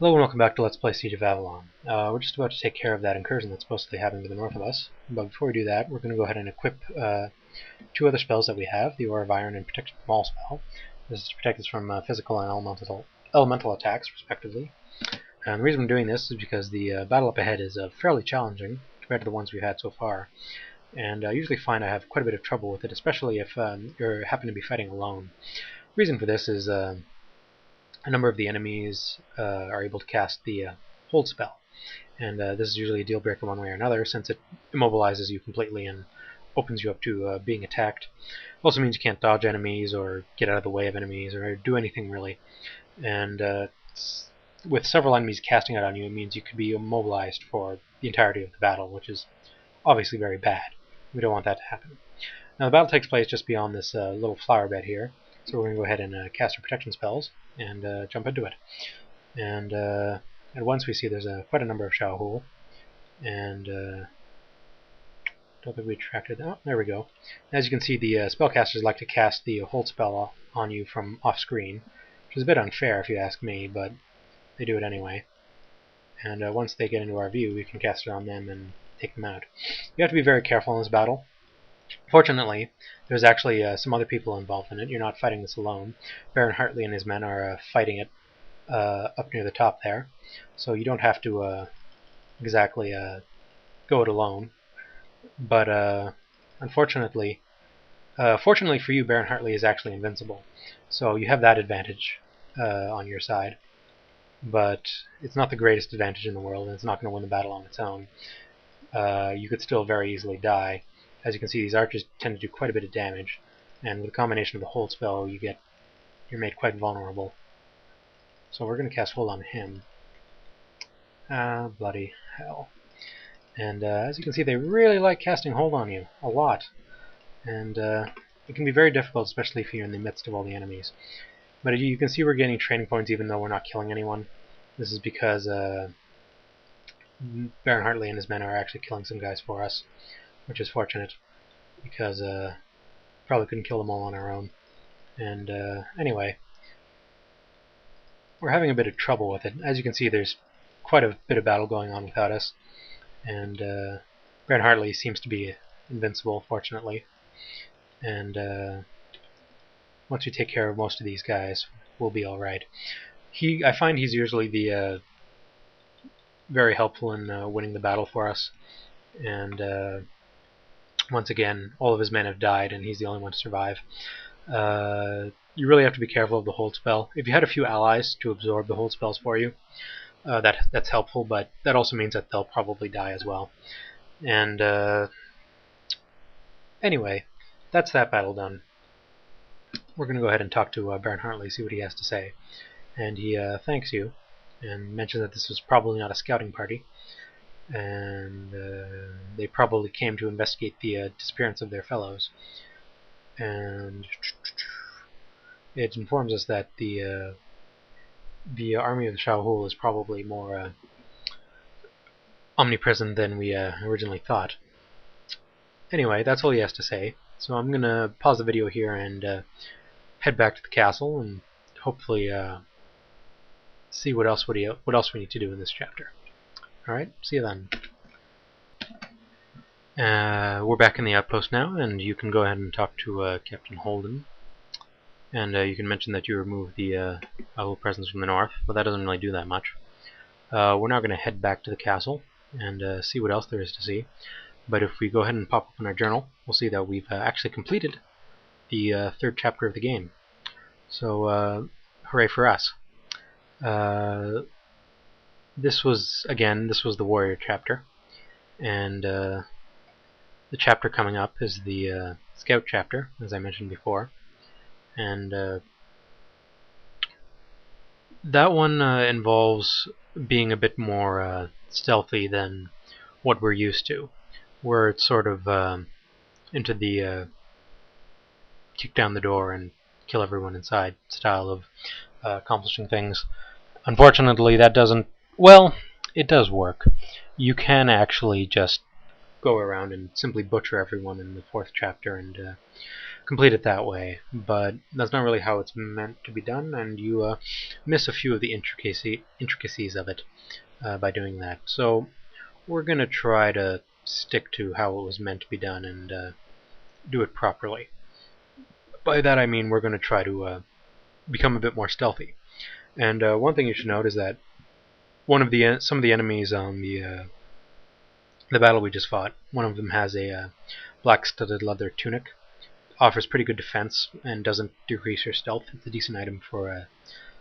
Hello and welcome back to Let's Play Siege of Avalon. We're just about to take care of that incursion that's supposedly happening to the north of us, but before we do that, we're going to go ahead and equip two other spells that we have, the Ore of Iron and Protection from All spell. This is to protect us from physical and elemental attacks, respectively. And the reason we're doing this is because the battle up ahead is fairly challenging compared to the ones we've had so far, and I usually find I have quite a bit of trouble with it, especially if you happen to be fighting alone. The reason for this is a number of the enemies are able to cast the hold spell, and this is usually a deal breaker one way or another, since it immobilizes you completely and opens you up to being attacked. It also means you can't dodge enemies or get out of the way of enemies or do anything really, and with several enemies casting out on you, it means you could be immobilized for the entirety of the battle, which is obviously very bad. We don't want that to happen. Now the battle takes place just beyond this little flower bed here, so we're going to go ahead and cast our protection spells and jump into it. And at once we see there's quite a number of Shaohu, and don't think we attracted. Oh, there we go. As you can see, the spellcasters like to cast the hold spell on you from off screen, which is a bit unfair if you ask me, but they do it anyway. And once they get into our view, we can cast it on them and take them out. You have to be very careful in this battle. Fortunately, there's actually some other people involved in it. You're not fighting this alone. Baron Hartley and his men are fighting it up near the top there, so you don't have to exactly go it alone. But unfortunately, fortunately for you, Baron Hartley is actually invincible, so you have that advantage on your side. But it's not the greatest advantage in the world, and it's not going to win the battle on its own. You could still very easily die. As you can see, these archers tend to do quite a bit of damage, and with a combination of the hold spell, you're made quite vulnerable. So we're going to cast hold on him. Bloody hell. And as you can see, they really like casting hold on you, a lot. And it can be very difficult, especially if you're in the midst of all the enemies. But you can see we're getting training points even though we're not killing anyone. This is because Baron Hartley and his men are actually killing some guys for us, which is fortunate, because probably couldn't kill them all on our own. And anyway, we're having a bit of trouble with it. As you can see, there's quite a bit of battle going on without us, and Baron Hartley seems to be invincible, fortunately. And once we take care of most of these guys, we'll be alright. I find he's usually the very helpful in winning the battle for us, and once again, all of his men have died, and he's the only one to survive. You really have to be careful of the hold spell. If you had a few allies to absorb the hold spells for you, that's helpful, but that also means that they'll probably die as well. And anyway, that's that battle done. We're going to go ahead and talk to Baron Hartley, see what he has to say. And he thanks you, and mentions that this was probably not a scouting party, and they probably came to investigate the disappearance of their fellows. And it informs us that the army of the Shaohu is probably more omnipresent than we originally thought. Anyway, that's all he has to say. So I'm going to pause the video here and head back to the castle and hopefully see what else we need to do in this chapter. Alright, see you then. We're back in the outpost now, and you can go ahead and talk to Captain Holden. And you can mention that you removed the Avalon presence from the north, but that doesn't really do that much. We're now going to head back to the castle and see what else there is to see. But if we go ahead and pop open our journal, we'll see that we've actually completed the third chapter of the game. So, hooray for us. This was the warrior chapter, and the chapter coming up is the scout chapter, as I mentioned before. And that one involves being a bit more stealthy than what we're used to, where it's sort of into the kick down the door and kill everyone inside style of accomplishing things. Unfortunately, that doesn't... Well, it does work. You can actually just go around and simply butcher everyone in the fourth chapter and complete it that way, but that's not really how it's meant to be done, and you miss a few of the intricacies of it by doing that. So we're going to try to stick to how it was meant to be done and do it properly. By that I mean we're going to try to become a bit more stealthy. And one thing you should note is that some of the enemies on the battle we just fought, one of them has a black studded leather tunic. Offers pretty good defense and doesn't decrease your stealth. It's a decent item for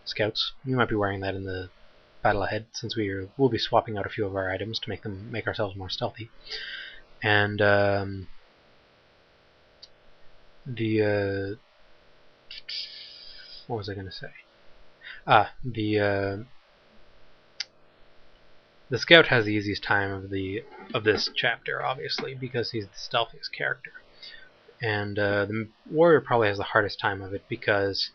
scouts. We might be wearing that in the battle ahead, since we'll be swapping out a few of our items to make ourselves more stealthy. And what was I going to say? The scout has the easiest time of this chapter, obviously, because he's the stealthiest character. And the warrior probably has the hardest time of it because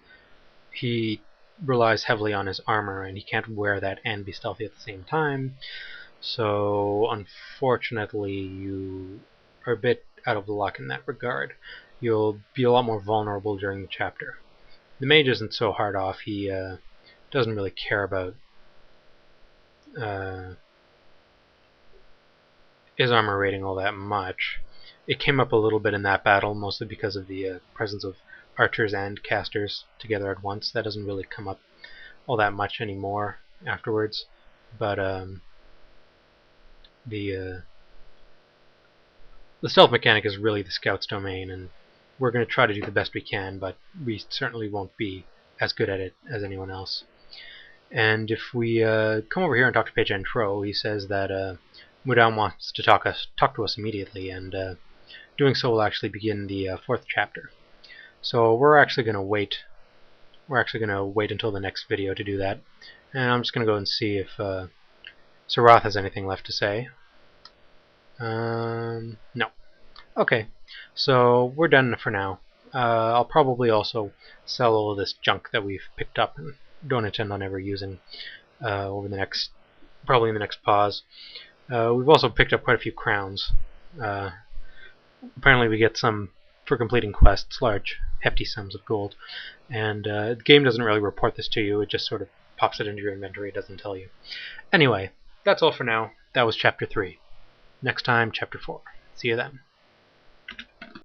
he relies heavily on his armor, and he can't wear that and be stealthy at the same time. So unfortunately, you are a bit out of luck in that regard. You'll be a lot more vulnerable during the chapter. The mage isn't so hard off. He doesn't really care about his armor rating all that much. It came up a little bit in that battle, mostly because of the presence of archers and casters together at once. That doesn't really come up all that much anymore afterwards. But the stealth mechanic is really the scout's domain, and we're going to try to do the best we can, but we certainly won't be as good at it as anyone else. And if we come over here and talk to Page Entro, he says that Mudan wants to talk to us immediately, and doing so will actually begin the fourth chapter. So we're actually going to wait. We're actually going to wait until the next video to do that. And I'm just going to go and see if Sir Roth has anything left to say. No. Okay, so we're done for now. I'll probably also sell all of this junk that we've picked up and don't intend on ever using probably in the next pause. We've also picked up quite a few crowns. Apparently we get some for completing quests, large, hefty sums of gold. And the game doesn't really report this to you, it just sort of pops it into your inventory, it doesn't tell you. Anyway, that's all for now. That was Chapter 3. Next time, Chapter 4. See you then.